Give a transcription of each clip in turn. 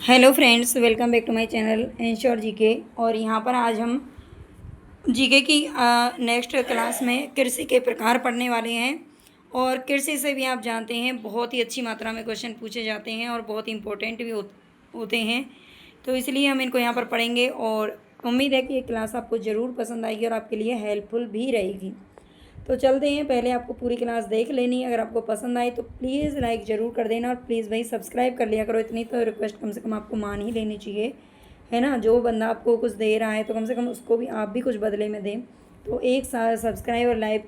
Hello friends, welcome back to my channel insure GK. और यहाँ पर आज हम जीके की नेक्स्ट क्लास में कृषि के प्रकार पढ़ने वाले हैं। और कृषि से भी आप जानते हैं बहुत ही अच्छी मात्रा में क्वेश्चन पूछे जाते हैं और बहुत इंपॉर्टेंट भी होते हैं। तो इसलिए हम इनको यहाँ पर पढ़ेंगे और उम्मीद है कि ये क्लास आपको ज़रूर पसंद आएगी और आपके लिए हेल्पफुल भी रहेगी। तो चलते हैं, पहले आपको पूरी क्लास देख लेनी है। अगर आपको पसंद आए तो प्लीज़ लाइक ज़रूर कर देना और प्लीज़ भाई सब्सक्राइब कर लिया करो। इतनी तो रिक्वेस्ट कम से कम आपको मान ही लेनी चाहिए, है ना। जो बंदा आपको कुछ दे रहा है तो कम से कम उसको भी आप भी कुछ बदले में दें। तो एक सब्सक्राइब और लाइक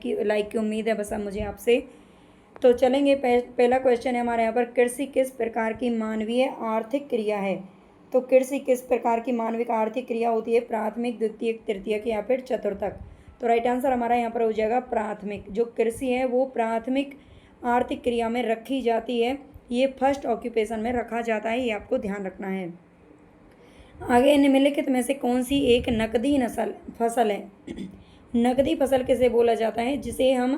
की उम्मीद है बस अब मुझे आपसे। तो चलेंगे, पहला क्वेश्चन है हमारे यहाँ पर, कृषि किस प्रकार की मानवीय आर्थिक क्रिया है। तो कृषि किस प्रकार की मानविक आर्थिक क्रिया होती है, प्राथमिक, द्वितीयक, तृतीयक या फिर चतुर्थक। तो राइट आंसर हमारा यहाँ पर हो जाएगा प्राथमिक। जो कृषि है वो प्राथमिक आर्थिक क्रिया में रखी जाती है, ये फर्स्ट ऑक्यूपेशन में रखा जाता है, ये आपको ध्यान रखना है। आगे निम्नलिखित में से कौन सी एक नकदी फसल है। नकदी फसल किसे बोला जाता है, जिसे हम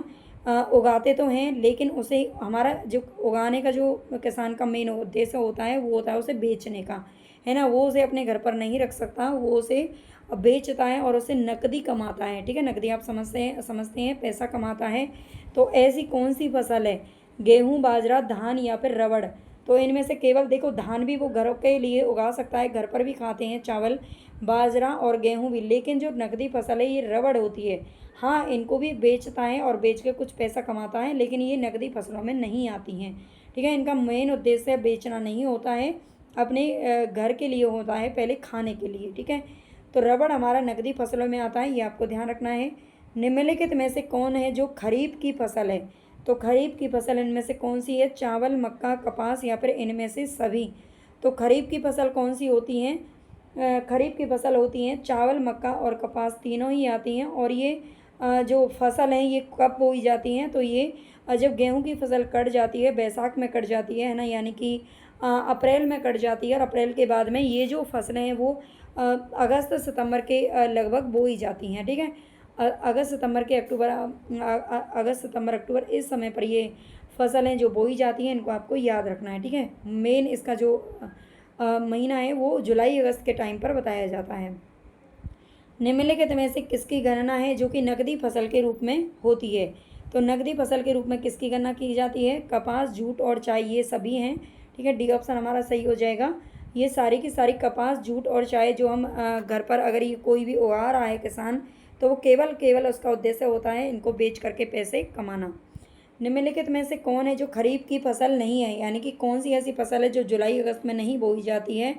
उगाते तो हैं लेकिन उसे हमारा जो उगाने का जो किसान का मेन उद्देश्य होता है वो होता है उसे बेचने का, है ना। वो उसे अपने घर पर नहीं रख सकता, वो उसे बेचता है और उसे नकदी कमाता है। ठीक है, नकदी आप समझते हैं पैसा कमाता है। तो ऐसी कौन सी फसल है, गेहूँ, बाजरा, धान या फिर रबड़। तो इनमें से केवल देखो, धान भी वो घरों के लिए उगा सकता है, घर पर भी खाते हैं चावल, बाजरा और गेहूँ भी। लेकिन जो नकदी फसल है ये रबड़ होती है। हाँ, इनको भी बेचता है और बेच के कुछ पैसा कमाता है, लेकिन ये नकदी फसलों में नहीं आती हैं। ठीक है, इनका मेन उद्देश्य बेचना नहीं होता है, अपने घर के लिए होता है, पहले खाने के लिए। ठीक है, तो रबड़ हमारा नकदी फसलों में आता है, ये आपको ध्यान रखना है। निम्नलिखित में से कौन है जो खरीफ की फसल है। तो खरीफ की फसल इनमें से कौन सी है, चावल, मक्का, कपास या फिर इनमें से सभी। तो खरीफ की फसल कौन सी होती हैं, खरीफ की फसल होती हैं चावल, मक्का और कपास, तीनों ही आती हैं। और ये जो फसल हैं ये कब बोई जाती हैं, तो ये जब गेहूं की फसल कट जाती है, बैसाख में कट जाती है ना, यानी कि अप्रैल में कट जाती है। और अप्रैल के बाद में ये जो फसलें हैं वो अगस्त सितंबर के लगभग बोई जाती हैं। ठीक है, अगस्त सितंबर के अगस्त सितंबर अक्टूबर इस समय पर ये फसलें जो बोई जाती हैं, इनको आपको याद रखना है। ठीक है, मेन इसका जो महीना है वो जुलाई अगस्त के टाइम पर बताया जाता है। निम्नलिखित में से किसकी गणना है जो कि नकदी फसल के रूप में होती है। तो नकदी फसल के रूप में किसकी गणना की जाती है, कपास, जूट और चाय, ये सभी हैं। ठीक है, डी ऑप्शन हमारा सही हो जाएगा। ये सारी की सारी कपास, जूट और चाय जो हम घर पर अगर ये कोई भी उगा रहा है किसान, तो वो केवल केवल उसका उद्देश्य होता है इनको बेच करके पैसे कमाना। निम्नलिखित में से कौन है जो खरीफ की फसल नहीं है, यानी कि कौन सी ऐसी फसल है जो जुलाई अगस्त में नहीं बोई जाती है,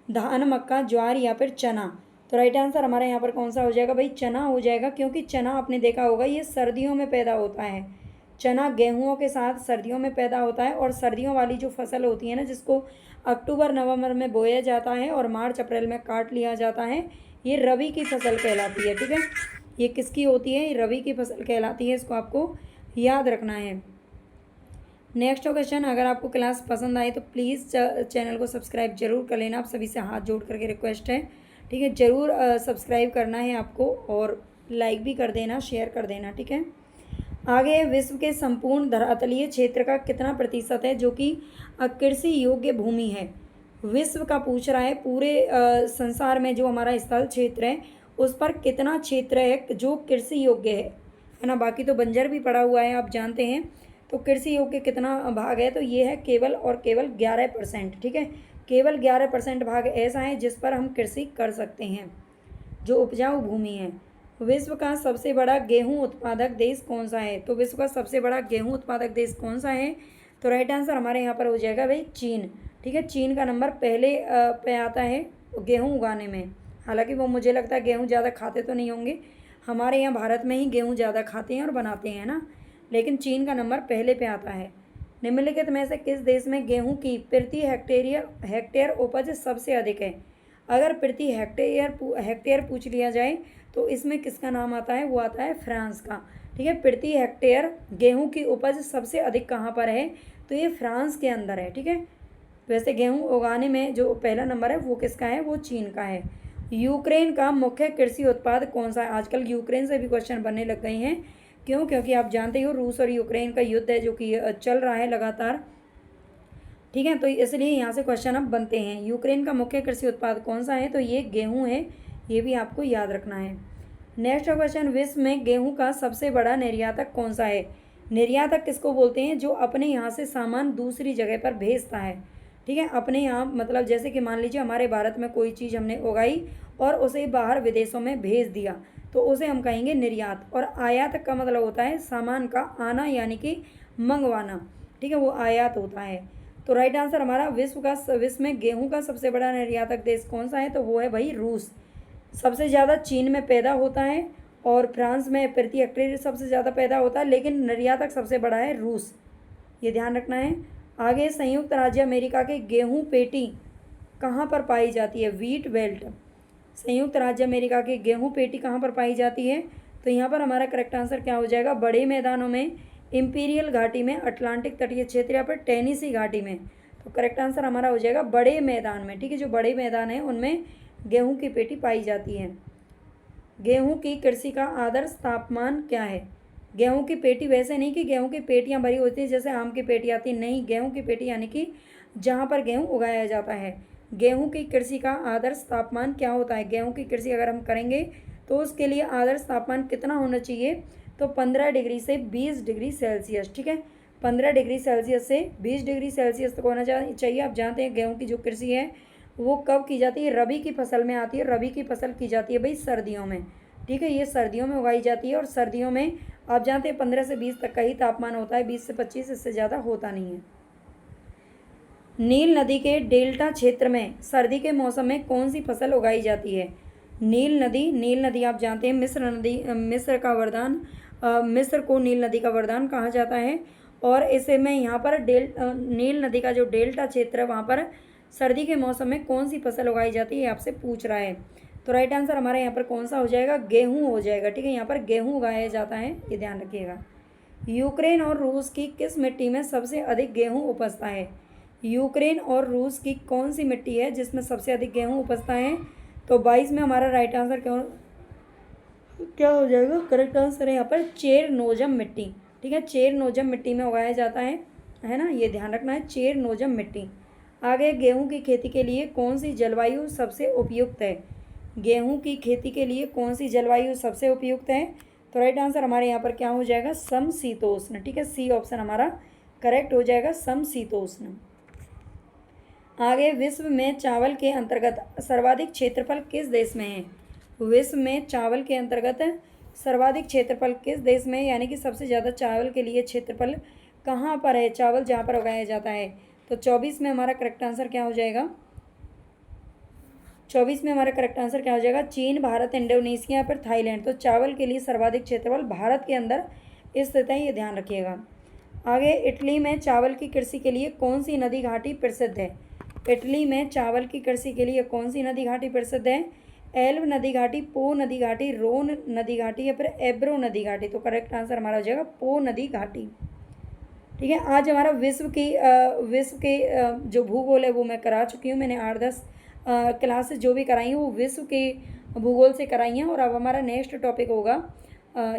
धान, मक्का, ज्वार या फिर चना। तो राइट आंसर हमारा यहाँ पर कौन सा हो जाएगा भाई, चना हो जाएगा। क्योंकि चना आपने देखा होगा ये सर्दियों में पैदा होता है, चना गेहूँों के साथ सर्दियों में पैदा होता है। और सर्दियों वाली जो फसल होती है ना, जिसको अक्टूबर नवंबर में बोया जाता है और मार्च अप्रैल में काट लिया जाता है, ये रबी की फसल कहलाती है। ठीक है, ये किसकी होती है, ये रबी की फसल कहलाती है, इसको आपको याद रखना है। नेक्स्ट क्वेश्चन, अगर आपको क्लास पसंद आए तो प्लीज़ चैनल को सब्सक्राइब जरूर कर लेना। आप सभी से हाथ जोड़ करके रिक्वेस्ट है, ठीक है, ज़रूर सब्सक्राइब करना है आपको और लाइक भी कर देना, शेयर कर देना। ठीक है, आगे, विश्व के संपूर्ण धरातलीय क्षेत्र का कितना प्रतिशत है जो कि कृषि योग्य भूमि है। विश्व का पूछ रहा है, पूरे संसार में जो हमारा स्थल क्षेत्र है उस पर कितना क्षेत्र है जो कृषि योग्य है ना। बाकी तो बंजर भी पड़ा हुआ है आप जानते हैं। तो कृषि योग्य कितना भाग है, तो ये है केवल और केवल 11%। ठीक है, केवल 11% भाग ऐसा है जिस पर हम कृषि कर सकते हैं, जो उपजाऊ भूमि है। विश्व का सबसे बड़ा गेहूं उत्पादक देश कौन सा है। तो विश्व का सबसे बड़ा गेहूं उत्पादक देश कौन सा है, तो राइट आंसर हमारे यहाँ पर हो जाएगा भाई चीन। ठीक है, चीन का नंबर पहले पे आता है गेहूं उगाने में। हालांकि वो मुझे लगता है गेहूं ज़्यादा खाते तो नहीं होंगे, हमारे यहाँ भारत में ही गेहूं ज़्यादा खाते हैं और बनाते हैं ना, लेकिन चीन का नंबर पहले पे आता है। निम्नलिखित में से किस देश में गेहूं की प्रति हेक्टेयर उपज सबसे अधिक है। अगर प्रति हेक्टेयर पूछ लिया जाए तो इसमें किसका नाम आता है, वो आता है फ्रांस का। ठीक है, प्रति हेक्टेयर गेहूं की उपज सबसे अधिक कहाँ पर है, तो ये फ्रांस के अंदर है। ठीक है, वैसे गेहूं उगाने में जो पहला नंबर है वो किसका है, वो चीन का है। यूक्रेन का मुख्य कृषि उत्पाद कौन सा है। आजकल यूक्रेन से भी क्वेश्चन बनने लग गए हैं, क्यों, क्योंकि आप जानते हो रूस और यूक्रेन का युद्ध है जो कि चल रहा है लगातार। ठीक है, तो इसलिए यहाँ से क्वेश्चन अब बनते हैं। यूक्रेन का मुख्य कृषि उत्पाद कौन सा है, तो ये गेहूँ है, ये भी आपको याद रखना है। नेक्स्ट क्वेश्चन, विश्व में गेहूँ का सबसे बड़ा निर्यातक कौन सा है। निर्यातक किसको बोलते हैं, जो अपने यहाँ से सामान दूसरी जगह पर भेजता है। ठीक है, अपने यहाँ मतलब जैसे कि मान लीजिए हमारे भारत में कोई चीज़ हमने उगाई और उसे बाहर विदेशों में भेज दिया, तो उसे हम कहेंगे निर्यात। और आयात का मतलब होता है सामान का आना यानी कि मंगवाना। ठीक है, वो आयात होता है। तो राइट आंसर हमारा विश्व में गेहूं का सबसे बड़ा निर्यातक देश कौन सा है, तो वो है भाई रूस। सबसे ज़्यादा चीन में पैदा होता है और फ्रांस में प्रति हेक्टेयर सबसे ज़्यादा पैदा होता है, लेकिन निर्यातक सबसे बड़ा है रूस, ये ध्यान रखना है। आगे, संयुक्त राज्य अमेरिका के गेहूं पेटी कहाँ पर पाई जाती है, व्हीट बेल्ट। संयुक्त राज्य अमेरिका की गेहूं पेटी कहाँ पर पाई जाती है, तो यहाँ पर हमारा करेक्ट आंसर क्या हो जाएगा, बड़े मैदानों में, इंपीरियल घाटी में, अटलांटिक तटीय क्षेत्र या फिर टेनेसी घाटी में। तो करेक्ट आंसर हमारा हो जाएगा बड़े मैदान में। ठीक है, जो बड़े मैदान है उनमें गेहूं की पेटी पाई जाती है। गेहूं की कृषि का आदर्श तापमान क्या है। गेहूं की पेटी वैसे नहीं कि गेहूं की पेटियां भरी होती है जैसे आम की पेटी आती, नहीं, गेहूं की पेटी यानी कि जहाँ पर गेहूं उगाया जाता है। गेहूं की कृषि का आदर्श तापमान क्या होता है, गेहूं की कृषि अगर हम करेंगे तो उसके लिए आदर्श तापमान कितना होना चाहिए, तो 15 डिग्री से 20 डिग्री सेल्सियस। ठीक है, 15 डिग्री सेल्सियस से 20 डिग्री सेल्सियस तक होना चाहिए। आप जानते हैं गेहूं की जो कृषि है वो कब की जाती है, रबी की फसल में आती है। रबी की फसल की जाती है भाई सर्दियों में। ठीक है, ये सर्दियों में उगाई जाती है और सर्दियों में आप जानते हैं 15 से 20 तक का ही तापमान होता है, 20 से 25, इससे ज़्यादा होता नहीं है। नील नदी के डेल्टा क्षेत्र में सर्दी के मौसम में कौन सी फसल उगाई जाती है। नील नदी आप जानते हैं मिस्र का वरदान, मिस्र को नील नदी का वरदान कहा जाता है। और इसे में यहाँ पर नील नदी का जो डेल्टा क्षेत्र है वहाँ पर सर्दी के मौसम में कौन सी फसल उगाई जाती है, आपसे पूछ रहा है। तो राइट आंसर हमारे यहाँ पर कौन सा हो जाएगा, गेहूँ हो जाएगा। ठीक है, यहाँ पर गेहूँ उगाया जाता है, ये ध्यान रखिएगा। यूक्रेन और रूस की किस मिट्टी में सबसे अधिक गेहूँ उपजता है। यूक्रेन और रूस की कौन सी मिट्टी है जिसमें सबसे अधिक गेहूँ उपजता है, तो 22 में हमारा राइट आंसर क्या हो जाएगा, करेक्ट आंसर है यहाँ पर चेरनोजम मिट्टी। ठीक है, चेरनोजम मिट्टी में उगाया जाता है ना, ये ध्यान रखना है, चेरनोजम मिट्टी। आगे, गेहूं की खेती के लिए कौन सी जलवायु सबसे उपयुक्त है। गेहूं की खेती के लिए कौन सी जलवायु सबसे उपयुक्त है, तो राइट आंसर हमारे यहाँ पर क्या हो जाएगा, समशीतोष्ण। ठीक है, सी ऑप्शन हमारा करेक्ट हो जाएगा, समशीतोष्ण। आगे, विश्व में चावल के अंतर्गत सर्वाधिक क्षेत्रफल किस देश में है। विश्व में चावल के अंतर्गत सर्वाधिक क्षेत्रफल किस देश में, यानी कि सबसे ज़्यादा चावल के लिए क्षेत्रफल कहाँ पर है, चावल जहाँ पर उगाया जाता है। तो 24 में हमारा करेक्ट आंसर क्या हो जाएगा, 24 में हमारा करेक्ट आंसर क्या हो जाएगा, चीन, भारत, इंडोनेशिया पर थाईलैंड। तो चावल के लिए सर्वाधिक क्षेत्रफल भारत के अंदर स्थित है, ये ध्यान रखिएगा। आगे, इटली में चावल की कृषि के लिए कौन सी नदी घाटी प्रसिद्ध है। इटली में चावल की कृषि के लिए कौन सी नदी घाटी प्रसिद्ध है, एल्ब नदी घाटी, पो नदी घाटी, रोन नदी घाटी या फिर एब्रो नदी घाटी। तो करेक्ट आंसर हमारा हो जाएगा पो नदी घाटी। ठीक है, आज हमारा विश्व के जो भूगोल है वो मैं करा चुकी हूँ। मैंने 8-10 क्लासेस जो भी कराई हैं वो विश्व के भूगोल से कराई हैं। और अब हमारा नेक्स्ट टॉपिक होगा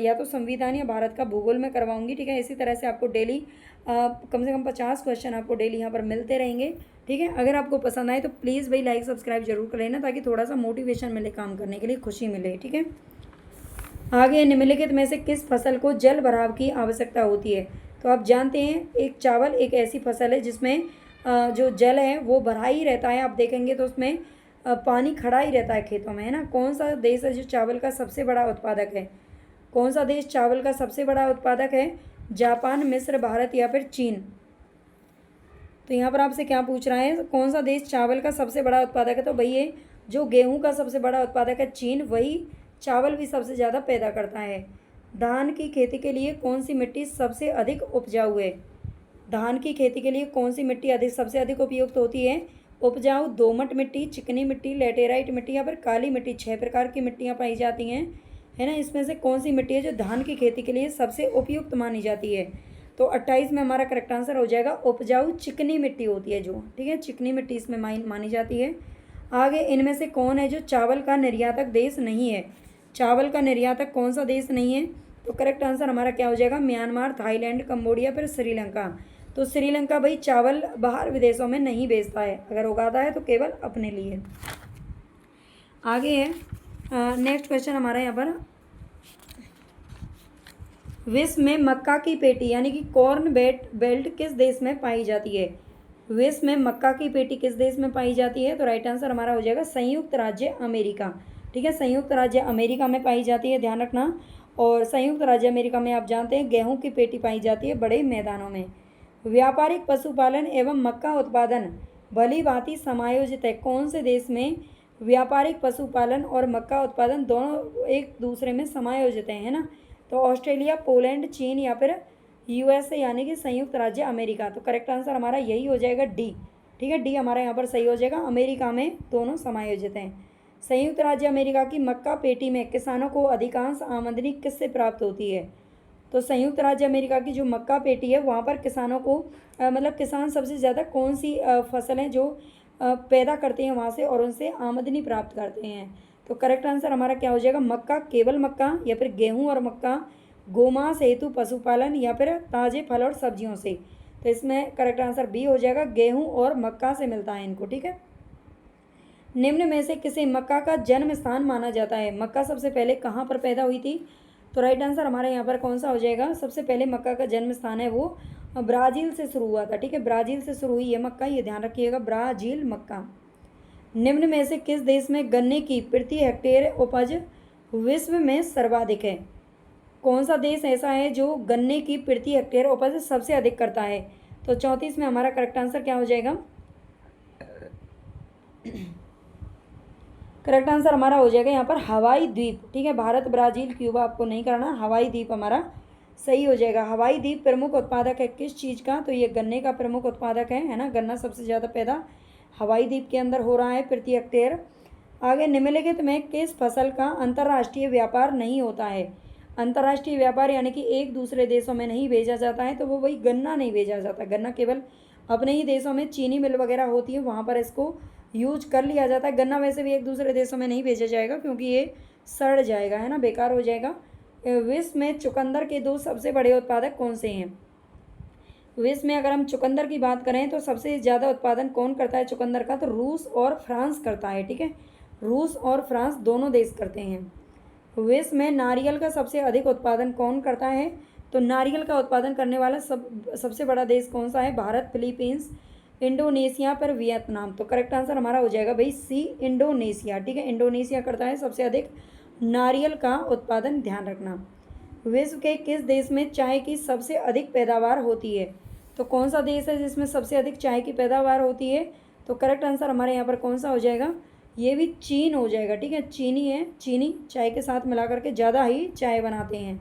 या तो संविधान या भारत का भूगोल में करवाऊंगी। ठीक है, इसी तरह से आपको डेली कम से कम 50 क्वेश्चन आपको डेली यहाँ पर मिलते रहेंगे। ठीक है, अगर आपको पसंद आए तो प्लीज़ भाई लाइक सब्सक्राइब जरूर कर लेना, ताकि थोड़ा सा मोटिवेशन मिले काम करने के लिए, खुशी मिले। ठीक है, आगे, निम्नलिखित में से किस फसल को जल भराव की आवश्यकता होती है। तो आप जानते हैं एक चावल एक ऐसी फसल है जिसमें जो जल है वो भरा ही रहता है। आप देखेंगे तो उसमें पानी खड़ा ही रहता है खेतों में, है ना। कौन सा देश है जो चावल का सबसे बड़ा उत्पादक है, कौन सा देश चावल का सबसे बड़ा उत्पादक है, जापान, मिस्र, भारत या फिर चीन। तो यहाँ पर आपसे क्या पूछ रहा है, कौन सा देश चावल का सबसे बड़ा उत्पादक है, तो भैया जो गेहूं का सबसे बड़ा उत्पादक है चीन, वही चावल भी सबसे ज़्यादा पैदा करता है। धान की खेती के लिए कौन सी मिट्टी सबसे अधिक उपजाऊ है। धान की खेती के लिए कौन सी मिट्टी सबसे अधिक उपयुक्त होती है। उपजाऊ दोमट मिट्टी, चिकनी मिट्टी, लेटेराइट मिट्टी या फिर काली मिट्टी। 6 प्रकार की मिट्टियाँ पाई जाती हैं, है ना। इसमें से कौन सी मिट्टी है जो धान की खेती के लिए सबसे उपयुक्त मानी जाती है। तो 28 में हमारा करेक्ट आंसर हो जाएगा उपजाऊ चिकनी मिट्टी होती है जो, ठीक है, चिकनी मिट्टी इसमें मानी जाती है। आगे, इनमें से कौन है जो चावल का निर्यातक देश नहीं है। चावल का निर्यातक कौन सा देश नहीं है, तो करेक्ट आंसर हमारा क्या हो जाएगा, म्यांमार, थाईलैंड, कंबोडिया फिर श्रीलंका। तो तो श्रीलंका भाई चावल बाहर विदेशों में नहीं बेचता है, अगर उगाता है तो केवल अपने लिए। आगे है नेक्स्ट क्वेश्चन हमारा यहाँ पर, विश्व में मक्का की पेटी यानी कि कॉर्न बेल्ट किस देश में पाई जाती है? विश्व में मक्का की पेटी किस देश में पाई जाती है? तो राइट आंसर हमारा हो जाएगा संयुक्त राज्य अमेरिका। ठीक है, संयुक्त राज्य अमेरिका में पाई जाती है, ध्यान रखना। और संयुक्त राज्य अमेरिका में आप जानते हैं गेहूं की पेटी पाई जाती है बड़े मैदानों में। व्यापारिक पशुपालन एवं मक्का उत्पादन भली भांति समायोजित है। कौन से देश में व्यापारिक पशुपालन और मक्का उत्पादन दोनों एक दूसरे में समायोजित है ना? तो ऑस्ट्रेलिया, पोलैंड, चीन या फिर यूएसए यानी कि संयुक्त राज्य अमेरिका। तो करेक्ट आंसर हमारा यही हो जाएगा डी। ठीक है, डी हमारा यहाँ पर सही हो जाएगा, अमेरिका में दोनों समायोजित हैं। संयुक्त राज्य अमेरिका की मक्का पेटी में किसानों को अधिकांश आमदनी किससे प्राप्त होती है? तो संयुक्त राज्य अमेरिका की जो मक्का पेटी है वहाँ पर किसानों को मतलब किसान सबसे ज़्यादा कौन सी फसलें जो पैदा करते हैं वहाँ से और उनसे आमदनी प्राप्त करते हैं? तो करेक्ट आंसर हमारा क्या हो जाएगा? मक्का, केवल मक्का या फिर गेहूं और मक्का, गोमांस हेतु पशुपालन या फिर ताज़े फल और सब्जियों से। तो इसमें करेक्ट आंसर बी हो जाएगा, गेहूं और मक्का से मिलता है इनको। ठीक है, निम्न में से किसे मक्का का जन्म स्थान माना जाता है? मक्का सबसे पहले कहाँ पर पैदा हुई थी? तो राइट आंसर हमारे यहाँ पर कौन सा हो जाएगा? सबसे पहले मक्का का जन्म स्थान है वो ब्राज़ील से शुरू हुआ था। ठीक है, ब्राज़ील से शुरू हुई है मक्का, ये ध्यान रखिएगा, ब्राज़ील मक्का। निम्न में से किस देश में गन्ने की प्रति हेक्टेयर उपज विश्व में सर्वाधिक है? कौन सा देश ऐसा है जो गन्ने की प्रति हेक्टेयर उपज सबसे अधिक करता है? तो 34 में हमारा करेक्ट आंसर क्या हो जाएगा? करेक्ट आंसर हमारा हो जाएगा यहाँ पर हवाई द्वीप। ठीक है, भारत, ब्राज़ील, क्यूबा आपको नहीं करना, हवाई द्वीप हमारा सही हो जाएगा। हवाई द्वीप प्रमुख उत्पादक है किस चीज़ का? तो ये गन्ने का प्रमुख उत्पादक है ना? गन्ना सबसे ज़्यादा पैदा हवाई द्वीप के अंदर हो रहा है प्रति हेक्टेयर। आगे, निम्नलिखित में किस फसल का अंतर्राष्ट्रीय व्यापार नहीं होता है? अंतर्राष्ट्रीय व्यापार यानी कि एक दूसरे देशों में नहीं भेजा जाता है, तो वो वही गन्ना नहीं भेजा जाता। गन्ना केवल अपने ही देशों में चीनी मिल वगैरह होती है वहाँ पर इसको यूज कर लिया जाता है। गन्ना वैसे भी एक दूसरे देशों में नहीं भेजा जाएगा क्योंकि ये सड़ जाएगा, है ना, बेकार हो जाएगा। विश्व में चुकंदर के दो सबसे बड़े उत्पादक कौन से हैं? विश्व में अगर हम चुकंदर की बात करें तो सबसे ज़्यादा उत्पादन कौन करता है चुकंदर का? तो रूस और फ्रांस करता है। ठीक है, रूस और फ्रांस दोनों देश करते हैं। विश्व में नारियल का सबसे अधिक उत्पादन कौन करता है? तो नारियल का उत्पादन करने वाला सबसे बड़ा देश कौन सा है? भारत, फिलीपींस, इंडोनेशिया पर वियतनाम। तो करेक्ट आंसर हमारा हो जाएगा भाई सी, इंडोनेशिया। ठीक है, इंडोनेशिया करता है सबसे अधिक नारियल का उत्पादन, ध्यान रखना। विश्व के किस देश में चाय की सबसे अधिक पैदावार होती है? तो कौन सा देश है जिसमें सबसे अधिक चाय की पैदावार होती है? तो करेक्ट आंसर हमारे यहाँ पर कौन सा हो जाएगा? ये भी चीन हो जाएगा। ठीक है, चीनी है, चीनी चाय के साथ मिला करके ज़्यादा ही चाय बनाते हैं।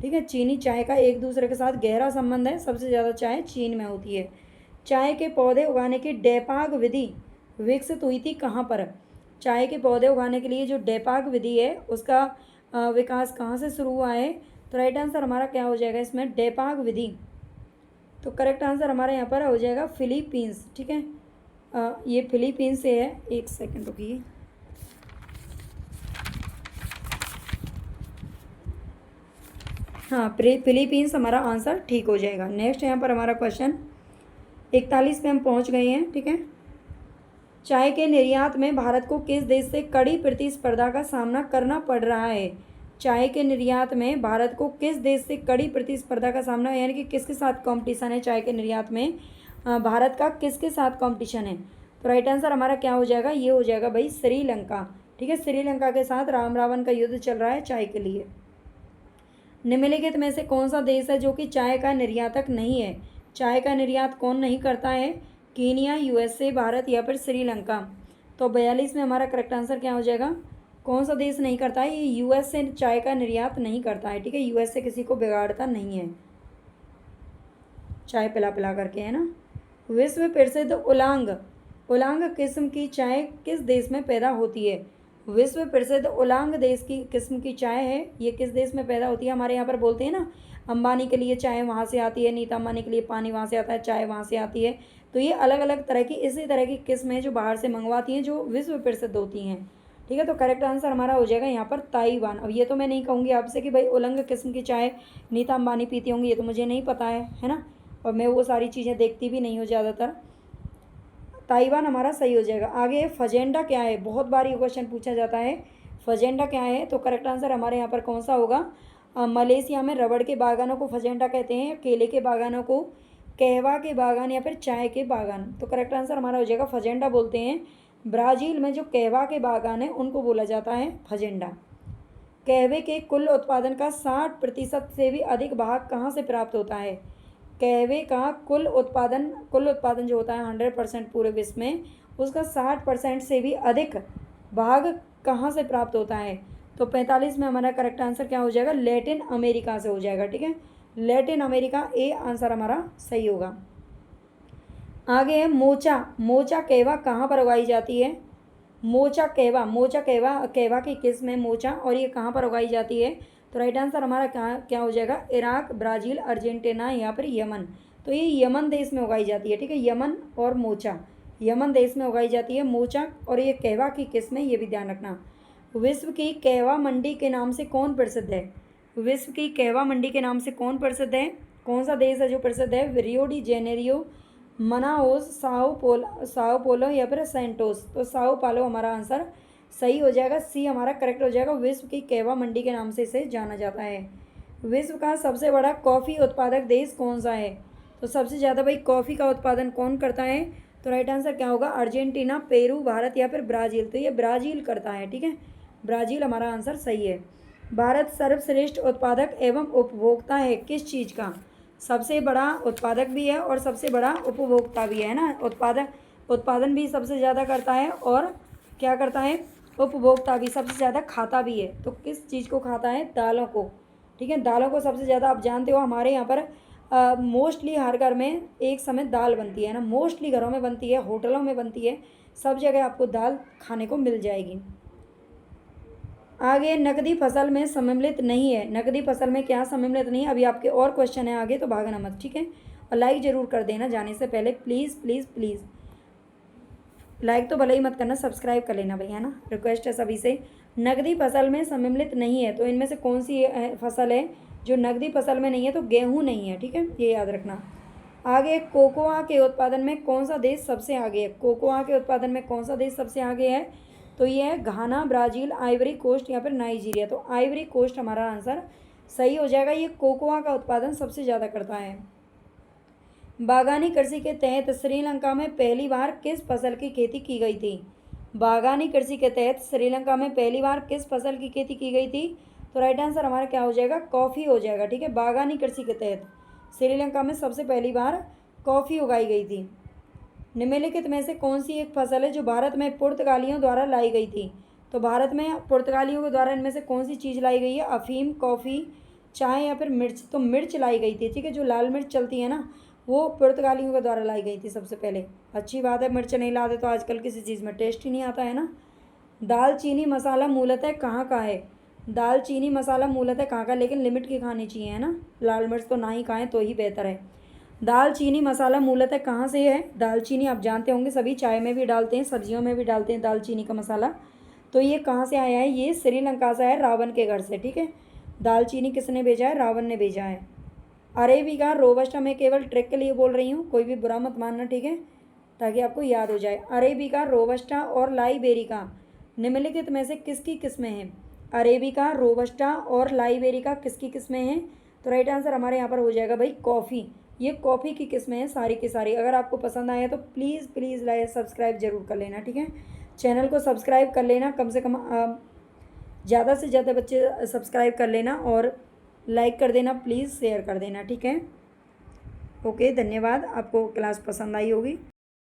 ठीक है, चीनी चाय का एक दूसरे के साथ गहरा संबंध है, सबसे ज़्यादा चाय चीन में होती है। चाय के पौधे उगाने की डेपाग विधि विकसित हुई थी कहाँ पर? चाय के पौधे उगाने के लिए जो डेपाग विधि है उसका विकास कहाँ से शुरू हुआ है? तो राइट आंसर हमारा क्या हो जाएगा इसमें? डेपाग विधि। तो करेक्ट आंसर हमारे यहाँ पर हो जाएगा फिलीपींस। ठीक है, ये फिलीपींस से है। एक सेकंड रुकिए, हाँ, फिलीपींस हमारा आंसर ठीक हो जाएगा। नेक्स्ट यहाँ पर हमारा क्वेश्चन 41 पे हम पहुँच गए हैं। ठीक है, चाय के निर्यात में भारत को किस देश से कड़ी प्रतिस्पर्धा का सामना करना पड़ रहा है? चाय के निर्यात में भारत को किस देश से कड़ी प्रतिस्पर्धा का सामना, यानी कि किसके साथ कंपटीशन है चाय के निर्यात में? भारत का किसके साथ कंपटीशन है? तो राइट आंसर हमारा क्या हो जाएगा? ये हो जाएगा भाई श्रीलंका। ठीक है, श्रीलंका के साथ राम रावण का युद्ध चल रहा है चाय के लिए। निम्नलिखित में से कौन सा देश है जो कि चाय का निर्यातक नहीं है? चाय का निर्यात कौन नहीं करता है? कीनिया, यूएसए, भारत या फिर श्रीलंका। तो 42 में हमारा करेक्ट आंसर क्या हो जाएगा? कौन सा देश नहीं करता है? ये यूएसए चाय का निर्यात नहीं करता है। ठीक है, यूएसए किसी को बिगाड़ता नहीं है चाय पिला पिला करके, है ना। विश्व प्रसिद्ध उलांग किस्म की चाय किस देश में पैदा होती है? विश्व प्रसिद्ध उलांग देश की किस्म की चाय है, ये किस देश में पैदा होती है? हमारे यहाँ पर बोलते हैं ना, अंबानी के लिए चाय वहाँ से आती है, नीता अंबानी के लिए पानी वहाँ से आता है, चाय वहाँ से आती है। तो ये अलग अलग तरह की इसी तरह की किस्में जो बाहर से मंगवाती हैं जो विश्व प्रसिद्ध होती हैं। ठीक है, तो करेक्ट आंसर हमारा हो जाएगा यहाँ पर ताइवान। अब ये तो मैं नहीं कहूँगी आपसे कि भाई उलंग किस्म की चाय नीता अंबानी पीती होंगी, ये तो मुझे नहीं पता है ना। और मैं वो सारी चीज़ें देखती भी नहीं हूँ ज़्यादातर। ताइवान हमारा सही हो जाएगा। आगे फजेंडा क्या है, बहुत बार ये क्वेश्चन पूछा जाता है, फजेंडा क्या है, तो करेक्ट आंसर हमारे यहाँ पर कौन सा होगा? मलेशिया में रबड़ के बागानों को फजेंडा कहते हैं, केले के बागानों को कहवा के बागान या फिर चाय के बागान, तो करेक्ट आंसर हमारा हो जाएगा फजेंडा बोलते हैं। ब्राज़ील में जो कहवा के बागान है उनको बोला जाता है फजेंडा। कहवे के कुल उत्पादन का 60% से भी अधिक भाग कहाँ से प्राप्त होता है? कहवे का कुल उत्पादन जो होता है 100% पूरे विश्व में, उसका 60% से भी अधिक भाग कहाँ से प्राप्त होता है? तो 45 में हमारा करेक्ट आंसर क्या हो जाएगा? लैटिन अमेरिका से हो जाएगा। ठीक है, लैटिन अमेरिका, ए आंसर हमारा सही होगा। आगे है मोचा। मोचा कहवा कहाँ पर उगाई जाती है? मोचा कहवा की किस्म है मोचा, और ये कहाँ पर उगाई जाती है? तो राइट आंसर हमारा क्या हो जाएगा? इराक, ब्राज़ील, अर्जेंटीना या फिर यमन। तो ये यमन देश में उगाई जाती है। ठीक है, यमन और मोचा, यमन देश में उगाई जाती है मोचा, और ये कहवा की किस्म है, ये भी ध्यान रखना। विश्व की कहवा मंडी के नाम से कौन प्रसिद्ध है? विश्व की कहवा मंडी के नाम से कौन प्रसिद्ध है? कौन सा देश है जो प्रसिद्ध है? Rio de Janeiro, Manaus, Sao Paulo या फिर सेंटोस। तो साओ पालो हमारा आंसर सही हो जाएगा, सी हमारा करेक्ट हो जाएगा। विश्व की कहवा मंडी के नाम से इसे जाना जाता है। विश्व का सबसे बड़ा कॉफ़ी उत्पादक देश कौन सा है? तो सबसे ज़्यादा भाई कॉफ़ी का उत्पादन कौन करता है? तो राइट आंसर क्या होगा? अर्जेंटीना, पेरू, भारत या फिर ब्राज़ील। तो ये ब्राज़ील करता है। ठीक है, ब्राज़ील हमारा आंसर सही है। भारत सर्वश्रेष्ठ उत्पादक एवं उपभोक्ता है किस चीज़ का? सबसे बड़ा उत्पादक भी है और सबसे बड़ा उपभोक्ता भी है ना। उत्पादन भी सबसे ज़्यादा करता है और क्या करता है? उपभोक्ता भी सबसे ज़्यादा खाता भी है। तो किस चीज़ को खाता है? दालों को। ठीक है, दालों को सबसे ज़्यादा। आप जानते हो हमारे यहाँ पर मोस्टली हर घर में एक समय दाल बनती है ना, मोस्टली घरों में बनती है, होटलों में बनती है, सब जगह आपको दाल खाने को मिल जाएगी। आगे नकदी फसल में सम्मिलित नहीं है। नकदी फसल में क्या सम्मिलित नहीं है? अभी आपके और क्वेश्चन है आगे, तो भागना मत। ठीक है, और लाइक ज़रूर कर देना जाने से पहले, प्लीज़ प्लीज़ प्लीज़। लाइक तो भले ही मत करना, सब्सक्राइब कर लेना भाई, है ना, रिक्वेस्ट है सभी से। नकदी फसल में सम्मिलित नहीं है, तो इनमें से कौन सी फसल है जो नकदी फसल में नहीं है? तो गेहूँ नहीं है। ठीक है, ये याद रखना। आगे कोकोआ के उत्पादन में कौन सा देश सबसे आगे है? कोकोआ के उत्पादन में कौन सा देश सबसे आगे है? तो ये है घाना, ब्राज़ील, आइवरी कोस्ट या फिर नाइजीरिया। तो आइवरी कोस्ट हमारा आंसर सही हो जाएगा। ये कोकोआ का उत्पादन सबसे ज़्यादा करता है। बागानी कृषि के तहत श्रीलंका में पहली बार किस फसल की खेती की गई थी? बागानी कृषि के तहत श्रीलंका में पहली बार किस फसल की खेती की गई थी? तो राइट आंसर हमारा क्या हो जाएगा? कॉफ़ी हो जाएगा। ठीक है, बागानी कृषि के तहत श्रीलंका में सबसे पहली बार कॉफ़ी उगाई गई थी। निम्नलिखित में से कौन सी एक फसल है जो भारत में पुर्तगालियों द्वारा लाई गई थी? तो भारत में पुर्तगालियों के द्वारा इनमें से कौन सी चीज़ लाई गई है? अफीम, कॉफ़ी, चाय या फिर मिर्च? तो मिर्च लाई गई थी। ठीक है, जो लाल मिर्च चलती है ना, वो पुर्तगालियों के द्वारा लाई गई थी सबसे पहले। अच्छी बात है, मिर्च नहीं लाते तो आजकल किसी चीज़ में टेस्ट ही नहीं आता है ना। दालचीनी मसाला मूलतः कहाँ का है? दालचीनी मसाला मूलतः कहाँ का, लेकिन लिमिट की खानी चाहिए, है ना, लाल मिर्च तो ना ही खाएं तो ही बेहतर है। दालचीनी मसाला मूलतः कहाँ से है? दालचीनी आप जानते होंगे सभी, चाय में भी डालते हैं, सब्जियों में भी डालते हैं दालचीनी का मसाला। तो ये कहाँ से आया है? ये श्रीलंका से है, रावण के घर से। ठीक है, दालचीनी किसने भेजा है? रावण ने भेजा है। अरेबिका, रोबस्टा मैं केवल ट्रिक के लिए बोल रही हूँ, कोई भी बुरा मत मानना। ठीक है, ताकि आपको याद हो जाए। अरेबिका, रोबस्टा और लाइबेरिका निम्नलिखित में से किसकी किस्में हैं? अरेबिका, रोबस्टा और लाइबेरिका किसकी किस्में हैं? तो राइट आंसर हमारे यहाँ पर हो जाएगा भाई कॉफ़ी। ये कॉफ़ी की किस्में हैं सारी की सारी। अगर आपको पसंद आया तो प्लीज़ प्लीज़ लाइक सब्सक्राइब जरूर कर लेना। ठीक है, चैनल को सब्सक्राइब कर लेना, कम से कम ज़्यादा से ज़्यादा बच्चे सब्सक्राइब कर लेना, और लाइक कर देना, प्लीज़ शेयर कर देना। ठीक है, ओके, धन्यवाद। आपको क्लास पसंद आई होगी।